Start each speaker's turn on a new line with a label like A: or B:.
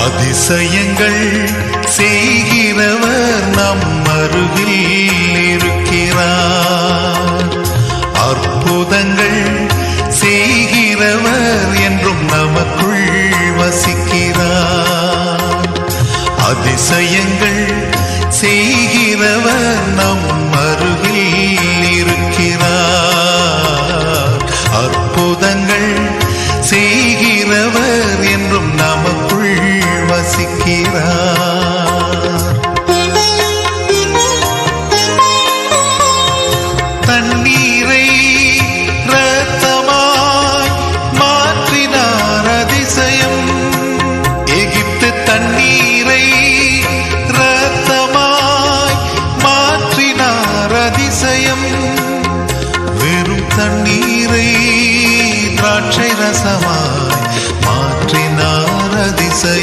A: அதிசயங்கள் செய்கிறவர் நம் அருகில் இருக்கிறார். அற்புதங்கள் செய்கிறவர் என்றும் நமக்குள் வசிக்கிறார். அதிசயங்கள் செய்கிறவர் நம் அருகில் இருக்கிறார். அற்புதங்கள் செய்கிறவர் என்றும் நமக்குள் வசிக்கிறார். தண்ணீரை இரத்தமாய் மாற்றினார் அதிசயம். எகிப்து தண்ணீரை இரத்தமாய் மாற்றினார் அதிசயம். வெறும் தண்ணீரை திராட்சை ரசமாய்